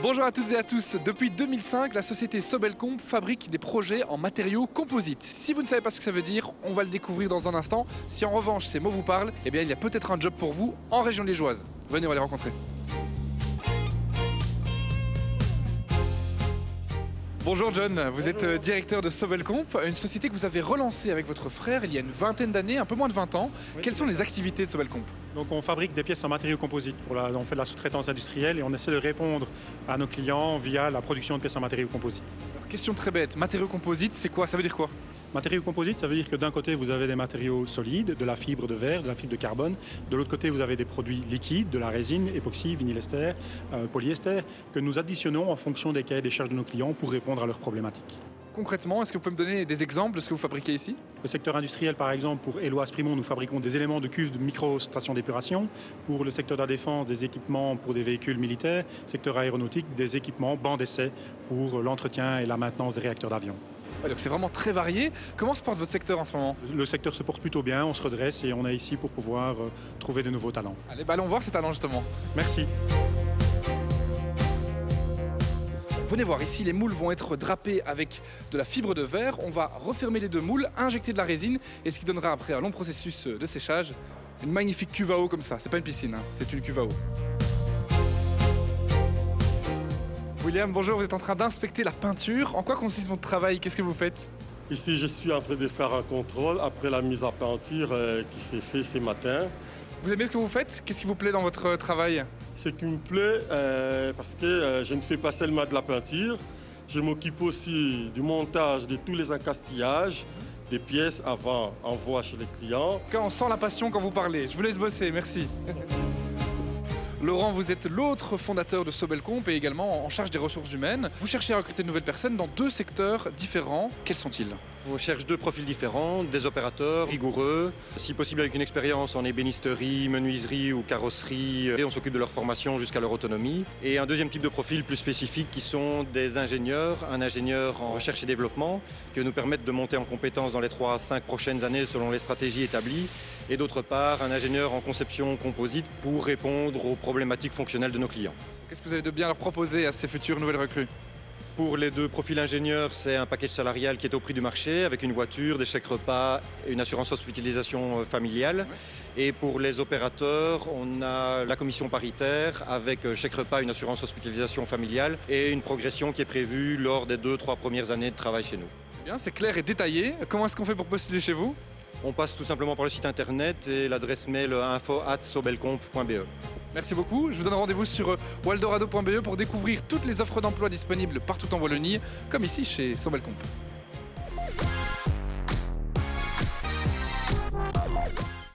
Bonjour à toutes et à tous. Depuis 2005, la société Sobelcomp fabrique des projets en matériaux composites. Si vous ne savez pas ce que ça veut dire, on va le découvrir dans un instant. Si en revanche ces mots vous parlent, eh bien il y a peut-être un job pour vous en région liégeoise. Venez, on va les rencontrer. Bonjour John, vous êtes directeur de Sobelcomp, une société que vous avez relancée avec votre frère il y a une vingtaine d'années, un peu moins de 20 ans. Oui, Quelles sont les activités de Sobelcomp? Donc on fabrique des pièces en matériaux composites. On fait de la sous-traitance industrielle et on essaie de répondre à nos clients via la production de pièces en matériaux composites. Alors, question très bête, matériaux composites, c'est quoi? Ça veut dire quoi? Matériaux composites, ça veut dire que d'un côté vous avez des matériaux solides, de la fibre de verre, de la fibre de carbone. De l'autre côté vous avez des produits liquides, de la résine, époxy, vinylester, polyester, que nous additionnons en fonction des cahiers des charges de nos clients pour répondre à leurs problématiques. Concrètement, est-ce que vous pouvez me donner des exemples de ce que vous fabriquez ici? Le secteur industriel, par exemple, pour Éloise Primont, nous fabriquons des éléments de cuve de micro-station d'épuration. Pour le secteur de la défense, des équipements pour des véhicules militaires. Secteur aéronautique, des équipements bancs d'essai pour l'entretien et la maintenance des réacteurs d'avion. Ouais, donc c'est vraiment très varié. Comment se porte votre secteur en ce moment? Le secteur se porte plutôt bien, on se redresse et on est ici pour pouvoir trouver de nouveaux talents. Allez, allons voir ces talents justement. Merci. Venez voir, ici les moules vont être drapés avec de la fibre de verre. On va refermer les deux moules, injecter de la résine et ce qui donnera après un long processus de séchage une magnifique cuve à eau comme ça. C'est pas une piscine, hein, c'est une cuve à eau. William, bonjour, vous êtes en train d'inspecter la peinture. En quoi consiste votre travail? Qu'est-ce que vous faites? Ici, je suis en train de faire un contrôle après la mise à peinture qui s'est faite ce matin. Vous aimez ce que vous faites? Qu'est-ce qui vous plaît dans votre travail? Ce qui me plaît, parce que je ne fais pas seulement de la peinture, je m'occupe aussi du montage de tous les encastillages, des pièces avant envoi chez les clients. Quand on sent la passion quand vous parlez. Je vous laisse bosser, merci. Laurent, vous êtes l'autre fondateur de Sobelcomp et également en charge des ressources humaines. Vous cherchez à recruter de nouvelles personnes dans deux secteurs différents. Quels sont-ils? On cherche deux profils différents, des opérateurs rigoureux, si possible avec une expérience en ébénisterie, menuiserie ou carrosserie, et on s'occupe de leur formation jusqu'à leur autonomie. Et un deuxième type de profil plus spécifique qui sont des ingénieurs, un ingénieur en recherche et développement qui va nous permettre de monter en compétences dans les 3 à 5 prochaines années selon les stratégies établies. Et d'autre part, un ingénieur en conception composite pour répondre aux problématiques fonctionnelles de nos clients. Qu'est-ce que vous avez de bien leur proposer à ces futures nouvelles recrues? Pour les deux profils ingénieurs, c'est un package salarial qui est au prix du marché avec une voiture, des chèques repas et une assurance hospitalisation familiale. Et pour les opérateurs, on a la commission paritaire avec chèque repas, une assurance hospitalisation familiale et une progression qui est prévue lors des 2-3 premières années de travail chez nous. Bien, c'est clair et détaillé. Comment est-ce qu'on fait pour postuler chez vous? On passe tout simplement par le site internet et l'adresse mail info@sobelcomp.be. Merci beaucoup. Je vous donne rendez-vous sur waldorado.be pour découvrir toutes les offres d'emploi disponibles partout en Wallonie, comme ici chez Sobelcomp.